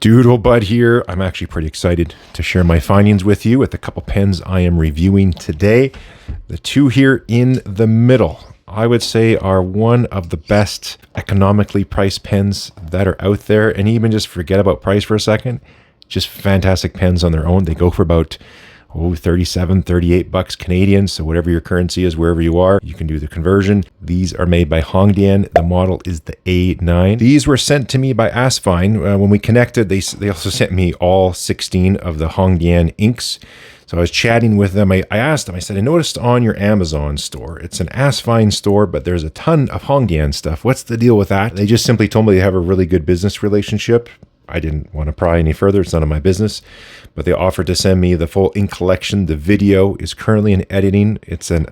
Doodlebud here. I'm actually pretty excited to share my findings with you with a couple pens I am reviewing today. The two here in the middle, I would say, are one of the best economically priced pens that are out there. And even just forget about price for a second, just fantastic pens on their own. They go for about 37, 38 bucks Canadian. So whatever your currency is, wherever you are, you can do the conversion. These are made by Hongdian. The model is the A9. These were sent to me by Asvine. When we connected, they also sent me all 16 of the Hongdian inks. So I was chatting with them. I asked them, I said, I noticed on your Amazon store, it's an Asvine store, but there's a ton of Hongdian stuff. What's the deal with that? They just simply told me they have a really good business relationship. I didn't want to pry any further. It's none of my business. But they offered to send me the full ink collection. The video is currently in editing.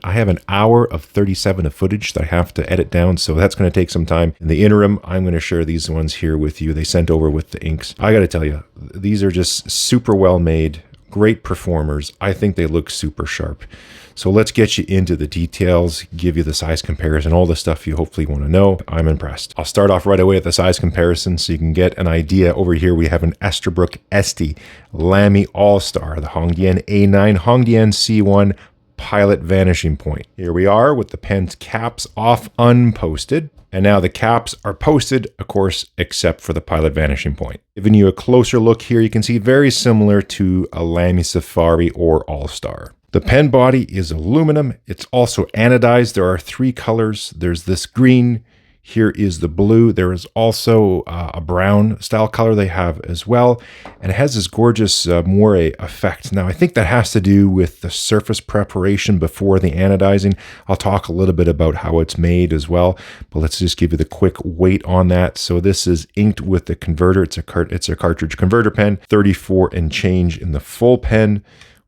I have an hour of 37 of footage that I have to edit down, so that's going to take some time. In the interim, I'm going to share these ones here with you. They sent over with the inks. I got to tell you, these are just super well made, great performers. I think they look super sharp. So let's get you into the details, give you the size comparison, all the stuff you hopefully want to know. I'm impressed. I'll start off right away at the size comparison so you can get an idea. Over here, we have an Esterbrook Esti Lamy All-Star, the Hongdian A9, Hongdian C1 Pilot Vanishing Point. Here we are with the pen's caps off unposted. And now the caps are posted, of course, except for the Pilot Vanishing Point. Giving you a closer look here, you can see very similar to a Lamy Safari or All-Star. The pen body is aluminum. It's also anodized. There are three colors. There's this green. Here is the blue. There is also a brown style color they have as well. And it has this gorgeous moire effect. Now, I think that has to do with the surface preparation before the anodizing. I'll talk a little bit about how it's made as well, but let's just give you the quick weight on that. So this is inked with the converter. It's a cartridge converter pen, 34 and change in the full pen.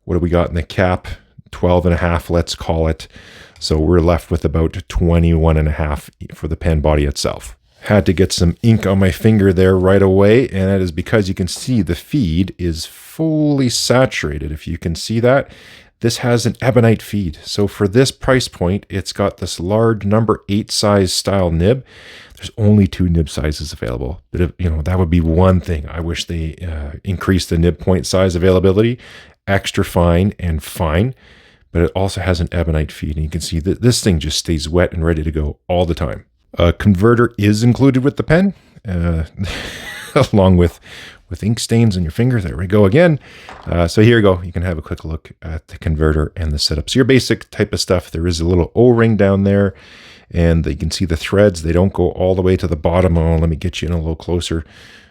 What do we got in the cap? 12 and a half, let's call it. So we're left with about 21 and a half for the pen body itself. Had to get some ink on my finger there right away, and that is because you can see the feed is fully saturated. If you can see that, this has an ebonite feed. So for this price point, it's got this large number 8 size style nib. There's only 2 nib sizes available. But that would be one thing. I wish they increased the nib point size availability. Extra fine and fine, but it also has an ebonite feed, and you can see that this thing just stays wet and ready to go all the time. A converter is included with the pen, along with ink stains on your fingers. There we go again. So here you go. You can have a quick look at the converter and the setup. So your basic type of stuff. There is a little O-ring down there, and you can see the threads. They don't go all the way to the bottom. Oh, let me get you in a little closer.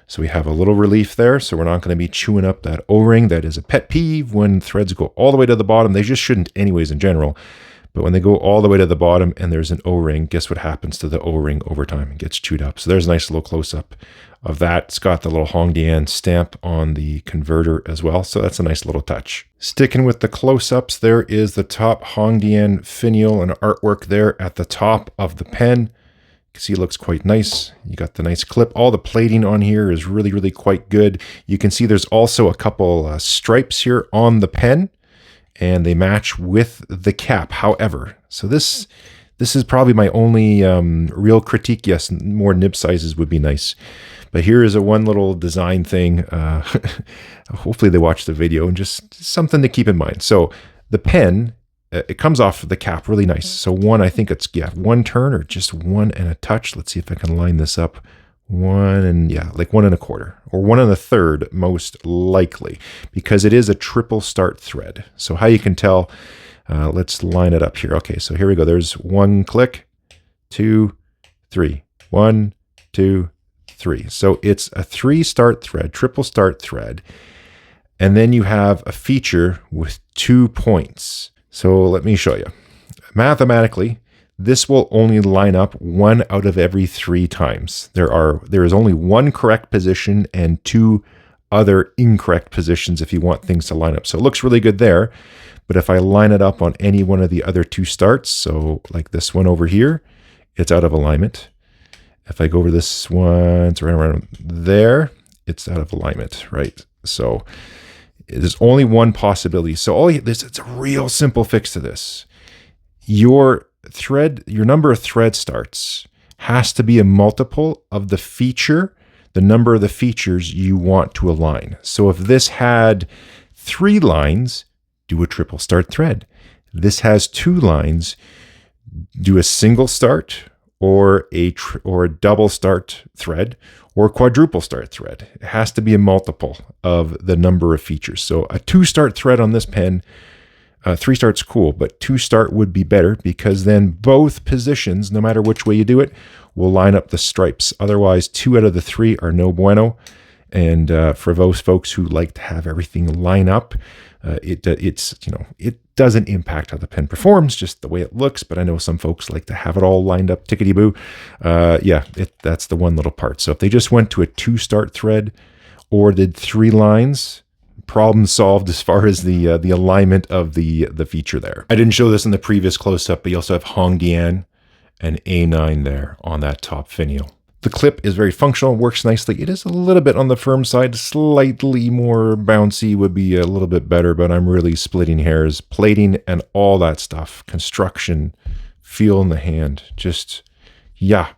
So we have a little relief there, so we're not going to be chewing up that O-ring. That is a pet peeve when threads go all the way to the bottom. They just shouldn't anyways in general. But when they go all the way to the bottom and there's an O-ring, guess what happens to the O-ring over time? It gets chewed up. So there's a nice little close-up of that. It's got the little Hongdian stamp on the converter as well, so that's a nice little touch. Sticking with the close-ups, there is the top Hongdian finial and artwork there at the top of the pen. You can see it looks quite nice. You got the nice clip. All the plating on here is really, really quite good. You can see there's also a couple stripes here on the pen, and they match with the cap. However, so this is probably my only real critique. Yes, more nib sizes would be nice. But here is one little design thing. Hopefully they watch the video, and just something to keep in mind. So the pen, it comes off the cap really nice. So one, I think it's, one turn or just 1 and a touch. Let's see if I can line this up. 1 and, like 1 1/4 or 1 1/3 most likely, because it is a triple start thread. So how you can tell, let's line it up here. Okay, so here we go. There's 1 click, 2, 3, 1, 2, 3. So it's a 3 start thread, triple start thread. And then you have a feature with 2 points. So let me show you. Mathematically, this will only line up 1 out of every 3 times. There is only 1 correct position and 2 other incorrect positions if you want things to line up. So it looks really good there. But if I line it up on any one of the other 2 starts, so like this one over here, it's out of alignment. If I go over this one, it's right around there, it's out of alignment, right? So there's only one possibility. So it's a real simple fix to this. Your number of thread starts has to be a multiple of the feature the number of the features you want to align. So if this had 3 lines, do a triple start thread. This has 2 lines, do a single start or a double start thread or quadruple start thread. It has to be a multiple of the number of features. So a 2 start thread on this pen, 3 start's cool, but 2 start would be better because then both positions, no matter which way you do it, will line up the stripes. Otherwise, 2 out of the 3 are no bueno. And for those folks who like to have everything line up, it doesn't impact how the pen performs, just the way it looks. But I know some folks like to have it all lined up tickety-boo. That's the one little part. So if they just went to a 2 start thread or did 3 lines, problem solved as far as the alignment of the feature there. I didn't show this in the previous close-up, but you also have Hongdian and A9 there on that top finial. The clip is very functional, works nicely. It is a little bit on the firm side, slightly more bouncy would be a little bit better, but I'm really splitting hairs. Plating and all that stuff, construction, feel in the hand, just, yeah.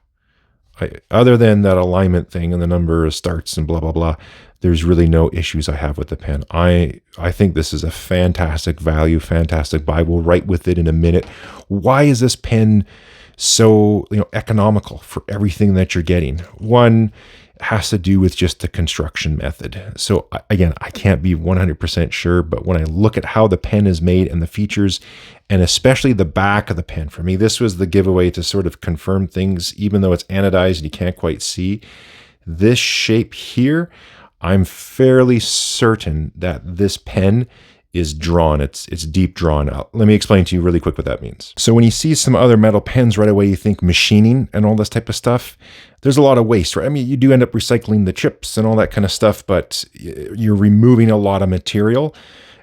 Other than that alignment thing and the number of starts and blah, blah, blah, there's really no issues I have with the pen. I think this is a fantastic value, fantastic buy. We'll write with it in a minute. Why is this pen so economical for everything that you're getting? One has to do with just the construction method. So again, I can't be 100% sure, but when I look at how the pen is made and the features, and especially the back of the pen, for me, this was the giveaway to sort of confirm things, even though it's anodized and you can't quite see. This shape here, I'm fairly certain that this pen is drawn. It's deep drawn out. Let me explain to you really quick what that means. So when you see some other metal pens right away, you think machining and all this type of stuff. There's a lot of waste, right? I mean, you do end up recycling the chips and all that kind of stuff, but you're removing a lot of material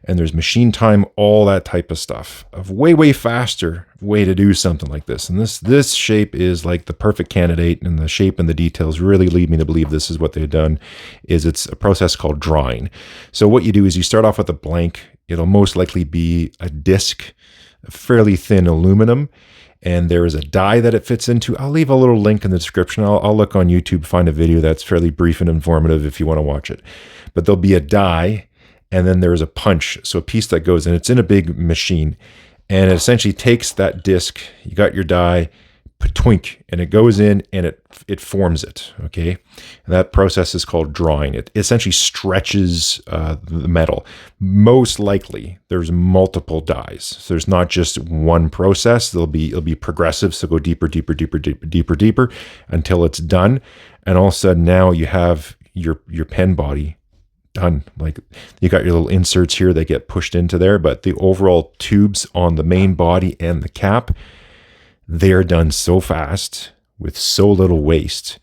and there's machine time, all that type of stuff. A way faster way to do something like this. And this shape is like the perfect candidate, and the shape and the details really lead me to believe this is what they've done. It's a process called drawing. So what you do is you start off with a blank. It'll most likely be a disc, fairly thin aluminum, and there is a die that it fits into. I'll leave a little link in the description. I'll look on YouTube, find a video that's fairly brief and informative if you want to watch it. But there'll be a die, and then there's a punch, so a piece that goes in. It's in a big machine, and it essentially takes that disc. You got your die, twink, and it goes in and it forms it, okay? And that process is called drawing. It essentially stretches the metal. Most likely, there's multiple dies. So there's not just one process. It'll be progressive, so go deeper until it's done. And all of a sudden now you have your pen body done. Like you got your little inserts here that get pushed into there, but the overall tubes on the main body and the cap, they're done so fast with so little waste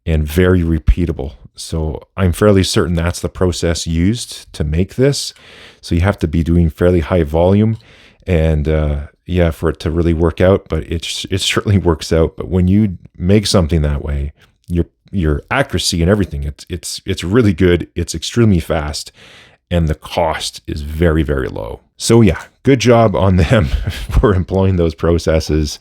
and very repeatable. So I'm fairly certain that's the process used to make this. So you have to be doing fairly high volume and for it to really work out, but it certainly works out. But when you make something that way, your accuracy and everything, it's really good. It's extremely fast, and the cost is very, very low. So yeah, good job on them for employing those processes.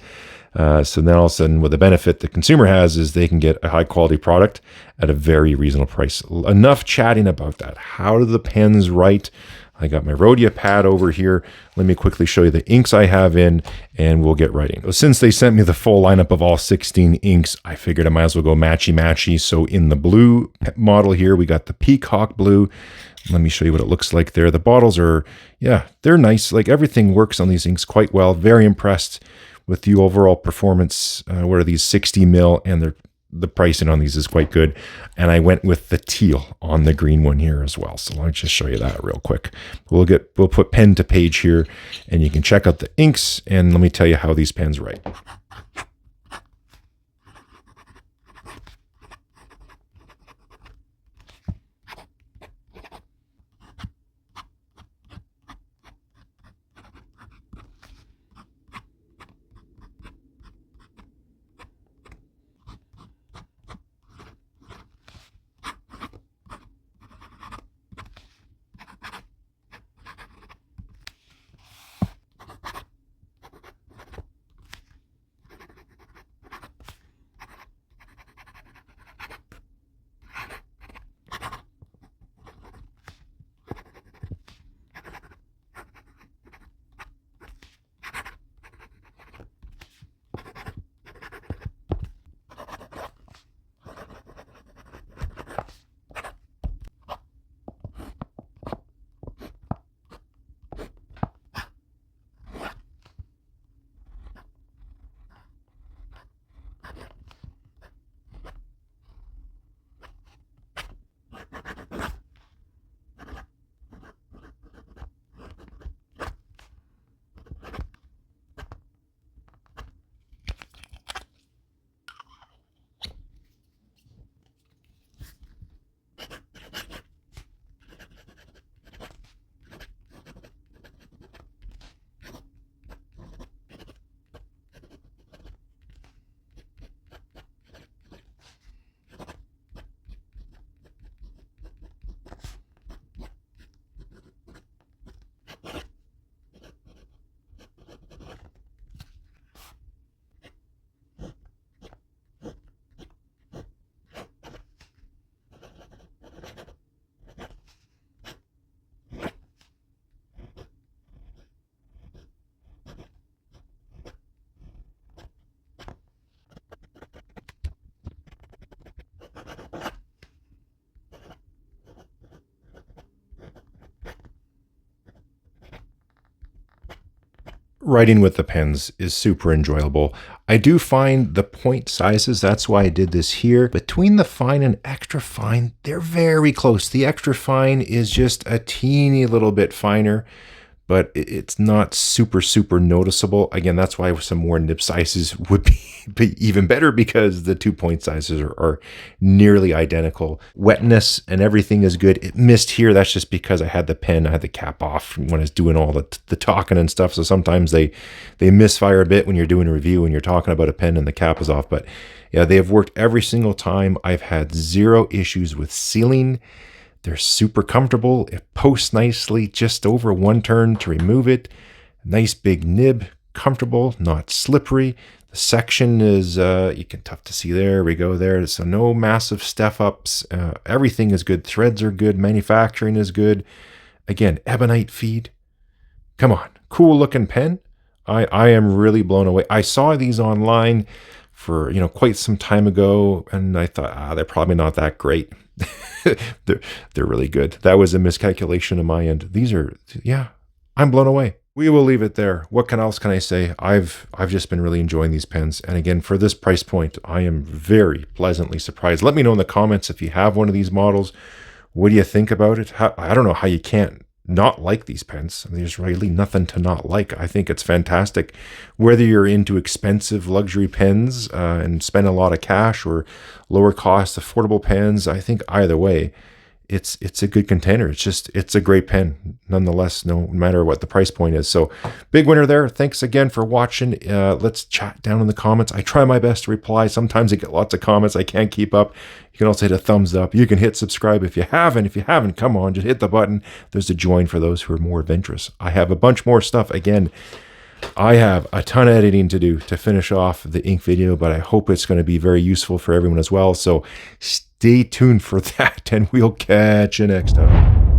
So then all of a sudden, what the benefit the consumer has is they can get a high quality product at a very reasonable price. Enough chatting about that. How do the pens write? I got my Rhodia pad over here. Let me quickly show you the inks I have in, and we'll get writing. Since they sent me the full lineup of all 16 inks, I figured I might as well go matchy-matchy. So in the blue model here, we got the Peacock blue. Let me show you what it looks like there. The bottles are, they're nice. Like everything works on these inks quite well. Very impressed with the overall performance. What are these, 60 mil, and the pricing on these is quite good. And I went with the teal on the green one here as well. So let me just show you that real quick. We'll put pen to page here, and you can check out the inks, and let me tell you how these pens write. Writing with the pens is super enjoyable. I do find the point sizes, that's why I did this here. Between the fine and extra fine, they're very close. The extra fine is just a teeny little bit finer, but it's not super, super noticeable. Again, that's why some more nib sizes would be even better, because the 2 point sizes are nearly identical. Wetness and everything is good. It missed here. That's just because I had the pen, I had the cap off when I was doing all the talking and stuff. So sometimes they misfire a bit when you're doing a review and you're talking about a pen and the cap is off. But yeah, they have worked every single time. I've had zero issues with sealing. They're super comfortable. It posts nicely, just over 1 turn to remove it. Nice big nib, comfortable, not slippery. The section is, you can tough to see, there we go there. So no massive step ups. Everything is good. Threads are good. Manufacturing is good. Again, ebonite feed. Come on, cool looking pen. I am really blown away. I saw these online for, quite some time ago, and I thought, they're probably not that great. they're really good. That was a miscalculation on my end. These are, yeah, I'm blown away. We will leave it there. What else can I say? I've just been really enjoying these pens. And again, for this price point, I am very pleasantly surprised. Let me know in the comments if you have one of these models. What do you think about it? I don't know how you can't not like these pens. There's really nothing to not like. I think it's fantastic. Whether you're into expensive luxury pens and spend a lot of cash, or lower cost affordable pens, I think either way, it's a good contender. It's a great pen nonetheless, no matter what the price point is. So big winner there. Thanks again for watching. Let's chat down in the comments. I try my best to reply. Sometimes I get lots of comments I can't keep up. You can also hit a thumbs up. You can hit subscribe if you haven't. If you haven't, come on, just hit the button. There's a join for those who are more adventurous. I have a bunch more stuff. Again, I have a ton of editing to do to finish off the ink video, but I hope it's going to be very useful for everyone as well. So stay tuned for that, and we'll catch you next time.